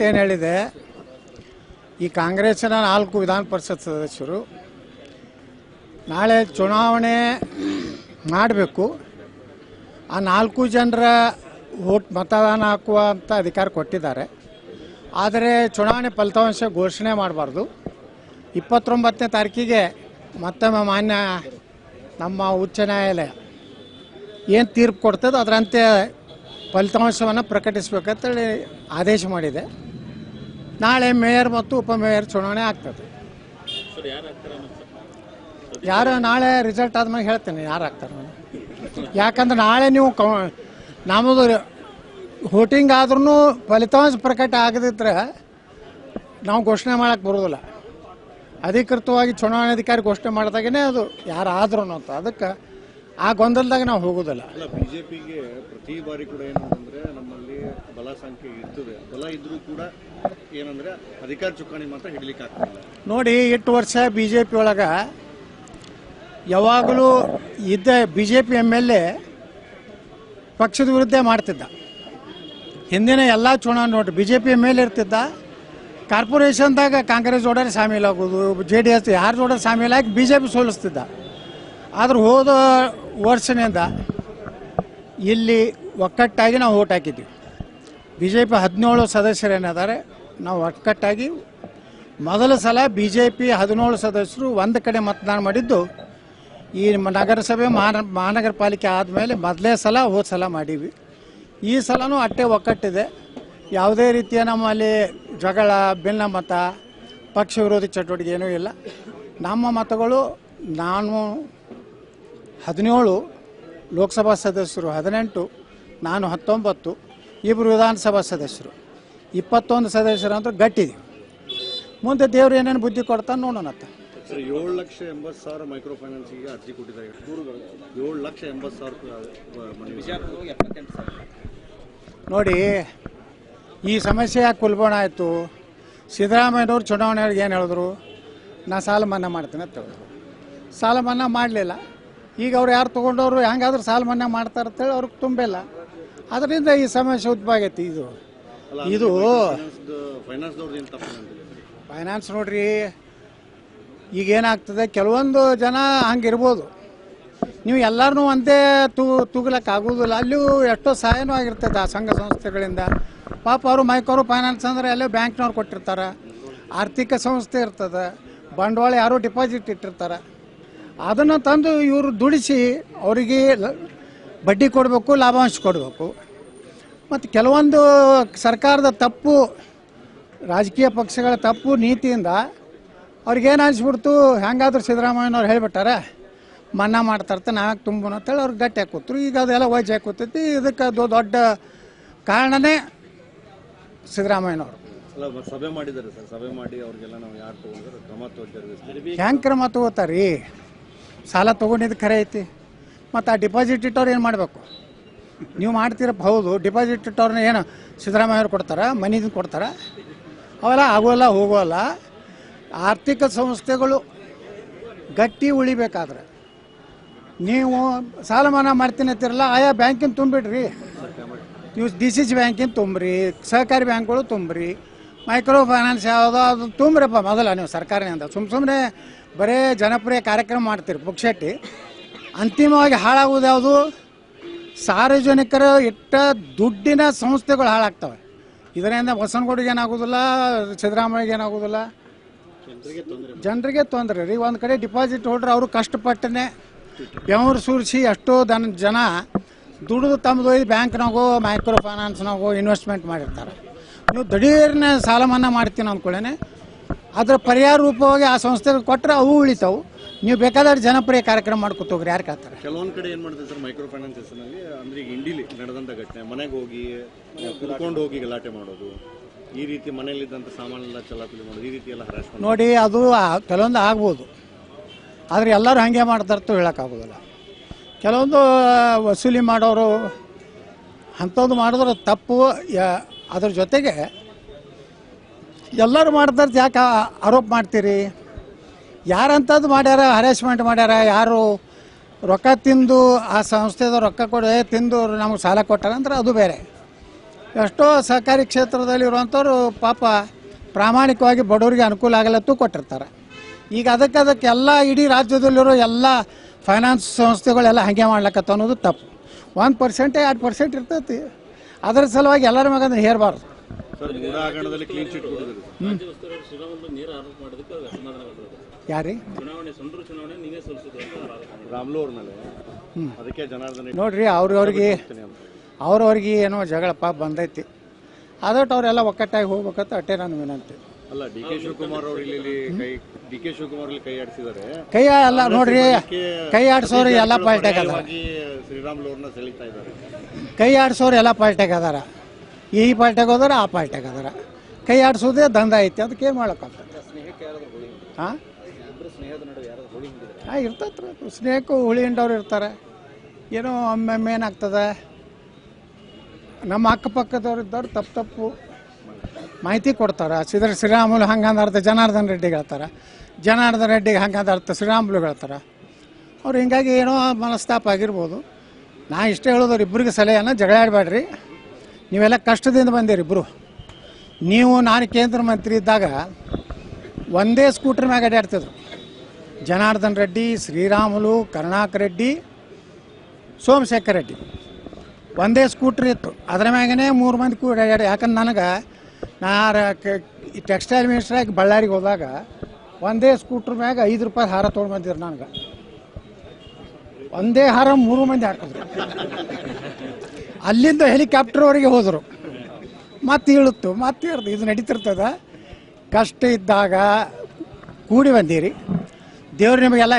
ಏನು ಹೇಳಿದೆ, ಈ ಕಾಂಗ್ರೆಸ್ಸಿನ 4 ವಿಧಾನ ಪರಿಷತ್ ಸದಸ್ಯರು ನಾಳೆ ಚುನಾವಣೆ ಮಾಡಬೇಕು. ಆ 4 ಜನರ ಮತದಾನ ಹಾಕುವಂಥ ಅಧಿಕಾರ ಕೊಟ್ಟಿದ್ದಾರೆ. ಆದರೆ ಚುನಾವಣೆ ಫಲಿತಾಂಶ ಘೋಷಣೆ ಮಾಡಬಾರ್ದು. 29ನೇ ತಾರೀಕಿಗೆ ಮತ್ತೊಮ್ಮೆ ಮಾನ್ಯ ನಮ್ಮ ಉಚ್ಚ ನ್ಯಾಯಾಲಯ ಏನು ತೀರ್ಪು ಕೊಡ್ತದೆ ಅದರಂತೆ ಫಲಿತಾಂಶವನ್ನು ಪ್ರಕಟಿಸಬೇಕಂತೇಳಿ ಆದೇಶ ಮಾಡಿದೆ. ನಾಳೆ ಮೇಯರ್ ಮತ್ತು ಉಪಮೇಯರ್ ಚುನಾವಣೆ ಆಗ್ತದೆ. ಯಾರು ನಾಳೆ ರಿಸಲ್ಟ್ ಆದ್ಮೇಲೆ ಹೇಳ್ತೇನೆ ಯಾರು ಆಗ್ತಾರೆ. ಯಾಕಂದ್ರೆ ನಾಳೆ ನೀವು ನಮ್ಮದು ವೋಟಿಂಗ್ ಆದ್ರೂ ಫಲಿತಾಂಶ ಪ್ರಕಟ ಆಗದಿದ್ರೆ ನಾವು ಘೋಷಣೆ ಮಾಡೋಕ್ಕೆ ಬರೋದಿಲ್ಲ. ಅಧಿಕೃತವಾಗಿ ಚುನಾವಣಾಧಿಕಾರಿ ಘೋಷಣೆ ಮಾಡಿದಾಗೇ ಅದು ಯಾರಾದ್ರೂ ಅಂತ, ಅದಕ್ಕೆ ಆ ಗೊಂದಲದಾಗ ನಾವು ಹೋಗೋದಿಲ್ಲ. ಬಿಜೆಪಿಗೆ ಪ್ರತಿ ಬಾರಿ ಕೂಡ ಏನಂತಂದ್ರೆ ನಮ್ಮಲ್ಲಿ ಬಲ ಸಂಖ್ಯೆ ಇರ್ತದೆ, ಬಲ ಇದ್ರೂ ಕೂಡ ಏನಂದ್ರೆ ಅಧಿಕಾರ ಚುಕ್ಕಾಣಿ ಮಾತ್ರ ಹಿಡಿಲಿಕ್ಕೆ ಆಗ್ತಿಲ್ಲ. ನೋಡಿ, 8 ವರ್ಷ ಬಿಜೆಪಿ ಒಳಗೆ ಯಾವಾಗಲೂ ಇದ್ದ ಬಿಜೆಪಿ MLA ಪಕ್ಷದ ವಿರುದ್ಧ ಮಾಡ್ತಿದ್ದ. ಹಿಂದಿನ ಎಲ್ಲ ಚುನಾವಣೆ ನೋಡಿ ಬಿಜೆಪಿ MLA ಇರ್ತಿದ್ದ. ಕಾರ್ಪೊರೇಷನ್ದಾಗ ಕಾಂಗ್ರೆಸ್ ಜೋಡನೆ ಶಾಮೀಲಾಗೋದು, JDS ಯಾರ ಜೋಡ ಶಾಮೀಲಾಗಿ ಬಿಜೆಪಿ ಸೋಲಿಸ್ತಿದ್ದ. ಆದ್ರೆ ಹೋದ ವರ್ಷದಿಂದ ಇಲ್ಲಿ ಒಕ್ಕಟ್ಟಾಗಿ ನಾವು ಓಟ್ ಹಾಕಿದ್ವಿ. ಬಿಜೆಪಿ 17 ಸದಸ್ಯರೇನಿದ್ದಾರೆ, ನಾವು ಒಕ್ಕಟ್ಟಾಗಿ ಮೊದಲ ಸಲ ಬಿಜೆಪಿ 17 ಸದಸ್ಯರು ಒಂದು ಕಡೆ ಮತದಾನ ಮಾಡಿದ್ದು ಈ ನಗರಸಭೆ ಮಹಾನಗರ ಪಾಲಿಕೆ ಆದಮೇಲೆ ಮೊದಲೇ ಸಲ ಹೋದ ಸಲ ಮಾಡೀವಿ. ಈ ಸಲನೂ ಅಟ್ಟೆ ಒಕ್ಕಟ್ಟಿದೆ. ಯಾವುದೇ ರೀತಿಯ ನಮ್ಮಲ್ಲಿ ಜಗಳ, ಭಿನ್ನಮತ, ಪಕ್ಷ ವಿರೋಧಿ ಚಟುವಟಿಕೆ ಏನೂ ಇಲ್ಲ. ನಮ್ಮ ಮತಗಳು ನಾನು 17 ಲೋಕಸಭಾ ಸದಸ್ಯರು 18, ನಾನು 19, ಇಬ್ಬರು ವಿಧಾನಸಭಾ ಸದಸ್ಯರು 21 ಸದಸ್ಯರು ಅಂತ ಗಟ್ಟಿದ್ದೀವಿ. ಮುಂದೆ ದೇವ್ರು ಏನೇನು ಬುದ್ಧಿ ಕೊಡ್ತಾನೆ ನೋಡೋಣ. ಸರ್, 7,80,000 ಮೈಕ್ರೋ ಫೈನಾನ್ಸಿಗೆ ಅರ್ಜಿ ಕೊಟ್ಟಿದ್ದಾರೆ. 7,80,000 ನೋಡಿ, ಈ ಸಮಸ್ಯೆ ಯಾಕೆ ಉಲ್ಬಣ ಆಯಿತು? ಸಿದ್ದರಾಮಯ್ಯನವ್ರು ಚುನಾವಣೆಯವ್ರಿಗೆ ಏನು ಹೇಳಿದ್ರು, ನಾ ಸಾಲ ಮನ್ನಾ ಮಾಡ್ತೀನಿ ಅಂತ ಹೇಳಿದ್ರು. ಸಾಲ ಮನ್ನಾ ಮಾಡಲಿಲ್ಲ. ಈಗ ಅವ್ರು ಯಾರು ತೊಗೊಂಡವರು ಹೆಂಗಾದ್ರೂ ಸಾಲ ಮನ್ನಾ ಮಾಡ್ತಾರೆ ಅಂತೇಳಿ ಅವ್ರಿಗೆ ತುಂಬಿಲ್ಲ. ಅದರಿಂದ ಈ ಸಮಸ್ಯೆ ಉದ್ಭವ ಆಗೈತಿ. ಇದು ಫೈನಾನ್ಸ್ ನೋಡ್ರಿ, ಈಗೇನಾಗ್ತದೆ, ಕೆಲವೊಂದು ಜನ ಹಂಗಿರ್ಬೋದು. ನೀವು ಎಲ್ಲರನ್ನೂ ಒಂದೇ ತೂಗ್ಲಕ್ಕೆ ಆಗೋದಿಲ್ಲ. ಅಲ್ಲಿಯೂ ಎಷ್ಟೋ ಸಹಾಯನೂ ಆಗಿರ್ತದೆ ಆ ಸಂಘ ಸಂಸ್ಥೆಗಳಿಂದ. ಪಾಪ ಅವರು ಮೈಕ್ರೋ ಫೈನಾನ್ಸ್ ಅಂದರೆ ಎಲ್ಲೋ ಬ್ಯಾಂಕ್ನವ್ರು ಕೊಟ್ಟಿರ್ತಾರೆ, ಆರ್ಥಿಕ ಸಂಸ್ಥೆ ಇರ್ತದೆ, ಬಂಡವಾಳ ಯಾರೋ ಡಿಪಾಸಿಟ್ ಇಟ್ಟಿರ್ತಾರೆ. ಅದನ್ನು ತಂದು ಇವರು ದುಡಿಸಿ ಅವರಿಗೆ ಬಡ್ಡಿ ಕೊಡಬೇಕು, ಲಾಭಾಂಶ ಕೊಡಬೇಕು. ಮತ್ತು ಕೆಲವೊಂದು ಸರ್ಕಾರದ ತಪ್ಪು, ರಾಜಕೀಯ ಪಕ್ಷಗಳ ತಪ್ಪು ನೀತಿಯಿಂದ ಅವ್ರಿಗೇನು ಅನಿಸ್ಬಿಡ್ತು, ಹೆಂಗಾದ್ರೂ ಸಿದ್ದರಾಮಯ್ಯನವ್ರು ಹೇಳಿಬಿಟ್ಟಾರೆ ಮನ್ನಾ ಮಾಡ್ತಾರ್ತೆ, ನಾಲ್ಕು ತುಂಬೋಣ ಅಂತೇಳಿ ಅವ್ರಿಗೆ ಗಟ್ಟಿ ಹಾಕೋತ್ರು. ಈಗ ಅದೆಲ್ಲ ವಜ್ ಹಾಕೋತೈತಿ. ಇದಕ್ಕೆ ದೊಡ್ಡ ಕಾರಣನೇ ಸಿದ್ದರಾಮಯ್ಯನವರು. ಸಭೆ ಮಾಡಿದ್ದಾರೆ ಸರ್, ಸಭೆ ಮಾಡಿ ಅವ್ರಿಗೆಲ್ಲ ನಾವು ಯಾರು ತೊಗೊಂಡ್ರೆ ಕ್ರಮ ತಗೋತಾರೆ. ಹೆಂಗೆ ಕ್ರಮ ತಗೋತಾರೆ? ಸಾಲ ತೊಗೊಂಡಿದ್ದು ಖರೆ ಐತಿ. ಮತ್ತು ಆ ಡಿಪಾಸಿಟ್ ಇಟ್ಟವ್ರು ಏನು ಮಾಡಬೇಕು? ನೀವು ಮಾಡ್ತೀರಪ್ಪ, ಹೌದು. ಡಿಪಾಸಿಟ್ ಇಟ್ಟವ್ರನ್ನ ಏನು ಸಿದ್ದರಾಮಯ್ಯವ್ರು ಕೊಡ್ತಾರೆ, ಮನಿದಿಂದ ಕೊಡ್ತಾರೆ? ಅವೆಲ್ಲ ಆಗೋಲ್ಲ, ಹೋಗೋಲ್ಲ. ಆರ್ಥಿಕ ಸಂಸ್ಥೆಗಳು ಗಟ್ಟಿ ಉಳಿಬೇಕಾದ್ರೆ ನೀವು ಸಾಲ ಮನ್ನಾ ಮಾಡ್ತೀನಿ ಅಂತಿರಲ್ಲ, ಆಯಾ ಬ್ಯಾಂಕಿನ ತುಂಬಿಡ್ರಿ. ನೀವು DCC ಬ್ಯಾಂಕಿನ ತುಂಬ್ರಿ, ಸಹಕಾರಿ ಬ್ಯಾಂಕ್ಗಳು ತುಂಬ್ರಿ, ಮೈಕ್ರೋ ಫೈನಾನ್ಸ್ ಯಾವುದೋ ಅದು ತುಂಬ್ರಪ್ಪ ಮೊದಲ. ನೀವು ಸರ್ಕಾರದಿಂದ ಸುಮ್ಮನೆ ಬರೇ ಜನಪ್ರಿಯ ಕಾರ್ಯಕ್ರಮ ಮಾಡ್ತೀರಿ ಪುಕ್ಷಟ್ಟಿ. ಅಂತಿಮವಾಗಿ ಹಾಳಾಗೋದು ಯಾವುದು? ಸಾರ್ವಜನಿಕರು ಇಟ್ಟ ದುಡ್ಡಿನ ಸಂಸ್ಥೆಗಳು ಹಾಳಾಗ್ತವೆ. ಇದರಿಂದ ಬಸವನಗೌಡಿಗೆ ಏನಾಗೋದಿಲ್ಲ, ಸಿದ್ದರಾಮಯ್ಯಗೆ ಏನಾಗೋದಿಲ್ಲ, ಜನರಿಗೆ ತೊಂದರೆ ರೀ. ಒಂದು ಕಡೆ ಡಿಪಾಸಿಟ್ ಹೋಲ್ಡ್ರ್ ಅವರು ಕಷ್ಟಪಟ್ಟನೆ ಬೆವರು ಸುರಿಸಿ ಎಷ್ಟೋ ಜನ ದುಡಿದು ತಮ್ಮದು ಬ್ಯಾಂಕ್ನಾಗೋ ಮೈಕ್ರೋ ಫೈನಾನ್ಸ್ನಾಗೋ ಇನ್ವೆಸ್ಟ್ಮೆಂಟ್ ಮಾಡಿರ್ತಾರೆ. ನೀವು ದಿಢೀರ್ನೆ ಸಾಲ ಮನ್ನಾ ಮಾಡ್ತೀನಿ ಅಂದ್ಕೊಳ್ಳೇನೆ ಅದರ ಪರಿಹಾರ ರೂಪವಾಗಿ ಆ ಸಂಸ್ಥೆಗಳು ಕೊಟ್ಟರೆ ಅವು ಉಳಿತಾವು. ನೀವು ಬೇಕಾದ್ರೆ ಜನಪ್ರಿಯ ಕಾರ್ಯಕ್ರಮ ಮಾಡ್ಕೊತೋಗ್ರಿ, ಯಾರು ಕೇಳ್ತಾರೆ? ಕೆಲವೊಂದು ಕಡೆ ಏನು ಮಾಡ್ತಾರೆ ಸರ್, ಮೈಕ್ರೋ ಫೈನಾನ್ಸ್ ಹೆಸರಿನಲ್ಲಿ ಅಂದ್ರೆ ಈಗ ಇಂಡಿಲಿ ನಡೆದಂಥ ಘಟನೆ, ಮನೆಗೆ ಹೋಗಿ ಕುಡ್ಕೊಂಡು ಹೋಗಿ ಗಲಾಟೆ ಮಾಡೋದು, ಈ ರೀತಿ ಮನೆಯಲ್ಲಿದ್ದಂಥ ಸಾಮಾನೆಲ್ಲ ಚಲಾಪಲಿ ಮಾಡೋದು, ಈ ರೀತಿ ಎಲ್ಲ ಹರಾಸ್ಮೆಂಟ್. ನೋಡಿ, ಅದು ಕೆಲವೊಂದು ಆಗ್ಬೋದು, ಆದರೆ ಎಲ್ಲರೂ ಹಾಗೆ ಮಾಡ್ತಾರತ್ತು ಹೇಳೋಕ್ಕಾಗೋದಿಲ್ಲ. ಕೆಲವೊಂದು ವಸೂಲಿ ಮಾಡೋರು ಅಂಥದ್ದು ಮಾಡಿದ್ರೆ ತಪ್ಪು. ಅದ್ರ ಜೊತೆಗೆ ಎಲ್ಲರೂ ಮಾಡ್ತಾರೆ, ಯಾಕೆ ಆರೋಪ ಮಾಡ್ತೀರಿ? ಯಾರಂಥದ್ದು ಮಾಡ್ಯಾರ, ಹರಾಸ್ಮೆಂಟ್ ಮಾಡ್ಯಾರ, ಯಾರು ರೊಕ್ಕ ತಿಂದು ಆ ಸಂಸ್ಥೆದ ರೊಕ್ಕ ಕೊಡಿ ತಿಂದು ನಮಗೆ ಸಾಲ ಕೊಟ್ಟಾರ ಅಂದ್ರೆ ಅದು ಬೇರೆ. ಎಷ್ಟೋ ಸಹಕಾರಿ ಕ್ಷೇತ್ರದಲ್ಲಿ ಇರುವಂಥವ್ರು ಪಾಪ ಪ್ರಾಮಾಣಿಕವಾಗಿ ಬಡವರಿಗೆ ಅನುಕೂಲ ಆಗಲತ್ತೂ ಕೊಟ್ಟಿರ್ತಾರೆ. ಈಗ ಅದಕ್ಕೆಲ್ಲ ಇಡೀ ರಾಜ್ಯದಲ್ಲಿರೋ ಎಲ್ಲ ಫೈನಾನ್ಸ್ ಸಂಸ್ಥೆಗಳೆಲ್ಲ ಹಾಗೆ ಮಾಡ್ಲಕ್ಕತ್ತ ಅನ್ನೋದು ತಪ್ಪು. 1% 2% ಇರ್ತೈತಿ. ಅದರ ಸಲುವಾಗಿ ಎಲ್ಲರ ಮ್ಯಾಗ ಅದನ್ನು ಹೇರಬಾರ್ದು. ಯಾರೀ ನೋಡ್ರಿ ಅವ್ರವ್ರಿಗೆ ಏನೋ ಜಗಳಪ್ಪ ಬಂದೈತಿ. ಅದಟ್ಟು ಅವರೆಲ್ಲ ಒಕ್ಕಟ್ಟಾಗಿ ಹೋಗ್ಬೇಕಂತ ಅಷ್ಟೇ ನಾನು ವಿನಂತಿ. ಅಲ್ಲ, ಡಿ ಕೆ ಶಿವಕುಮಾರ್ ಅವರು ಕೈ ಆಡಿಸಿದ್ದಾರೆ. ಕೈ ಅಲ್ಲ ನೋಡ್ರಿ, ಕೈ ಆಡಿಸೋರು ಎಲ್ಲ ಪಾಲ್ಟ್ಯಾಗ ಅದಾರ. ಶ್ರೀರಾಮುಲು ಅವ್ರನ್ನ ಸೆಳೀತಾ ಇದ್ದಾರೆ. ಕೈ ಆಡಿಸೋರು ಎಲ್ಲ ಪಾಲ್ಟ್ಯಾಗ ಅದಾರ. ಈ ಪಾಲ್ಟ್ಯಾಗ ಹೋದಾರ, ಆ ಪಾಲ್ಟ್ಯಾಗ ಅದಾರ. ಕೈ ಆಡಿಸೋದೇ ದಂಧ ಐತಿ. ಅದಕ್ಕೆ ಏನು ಮಾಡೋಕ್ಕಾಗ್ತದೆ? ಹಾಂ ಇರ್ತೈತ್ರಿ. ಸ್ನೇಹಕ್ಕೂ ಹುಳಿ ಹಿಂಡವ್ರು ಇರ್ತಾರೆ. ಏನೋ ಒಮ್ಮೊಮ್ಮೆ ಏನಾಗ್ತದೆ, ನಮ್ಮ ಅಕ್ಕಪಕ್ಕದವ್ರು ಇದ್ದವ್ರು ತಪ್ಪು ಮಾಹಿತಿ ಕೊಡ್ತಾರೆ. ಶ್ರೀರಾಮುಲು ಹಂಗಂದ ಜನಾರ್ದನ್ ರೆಡ್ಡಿಗೆ ಹೇಳ್ತಾರೆ, ಜನಾರ್ದನ್ ರೆಡ್ಡಿಗೆ ಹಂಗಂದ ಶ್ರೀರಾಮುಲು ಹೇಳ್ತಾರೆ. ಅವ್ರು ಹಿಂಗಾಗಿ ಏನೋ ಮನಸ್ತಾಪ ಆಗಿರ್ಬೋದು. ನಾ ಇಷ್ಟೇ ಹೇಳೋದವ್ರು, ಇಬ್ಬರಿಗೆ ಸಲಹೆಯನ್ನು ಜಗಳ ಆಡಬೇಡ್ರಿ. ನೀವೆಲ್ಲ ಕಷ್ಟದಿಂದ ಬಂದಿರಿ ಇಬ್ಬರು. ನಾನು ಕೇಂದ್ರ ಮಂತ್ರಿ ಇದ್ದಾಗ ಒಂದೇ ಸ್ಕೂಟ್ರ್ ಮ್ಯಾಗ ಅಡ್ಡಾಡ್ತಿದ್ರು. ಜನಾರ್ದನ್ ರೆಡ್ಡಿ, ಶ್ರೀರಾಮುಲು, ಕರುಣಾಕರ್ ರೆಡ್ಡಿ, ಸೋಮಶೇಖರ್ ರೆಡ್ಡಿ ಒಂದೇ ಸ್ಕೂಟ್ರ್ ಇತ್ತು. ಅದರ ಮ್ಯಾಗನೇ 3 ಮಂದಿ ಕೂಡ ಅಡ್ಡಾಡಿ. ಯಾಕಂದ್ರೆ ನನಗೆ ಟೆಕ್ಸ್ಟೈಲ್ ಮಿನಿಸ್ಟ್ರಾಗಿ ಬಳ್ಳಾರಿಗೆ ಹೋದಾಗ ಒಂದೇ ಸ್ಕೂಟ್ರ್ ಮ್ಯಾಗ ₹5 ಹಾರ ತೊಗೊಂಡು ಬಂದಿದ್ರು. ನನಗೆ ಒಂದೇ ಹಾರ 3 ಮಂದಿ ಹಾಕಿದ್ರು. ಅಲ್ಲಿಂದ ಹೆಲಿಕಾಪ್ಟರ್ವರೆಗೆ ಹೋದರು. ಮತ್ತೆ ಇಳುತ್ತು, ಮತ್ತೆ ಇರ್ದು. ಇದು ನಡೀತಿರ್ತದ. ಕಷ್ಟ ಇದ್ದಾಗ ಕೂಡಿ ಬಂದೀರಿ. ದೇವ್ರು ನಿಮಗೆಲ್ಲ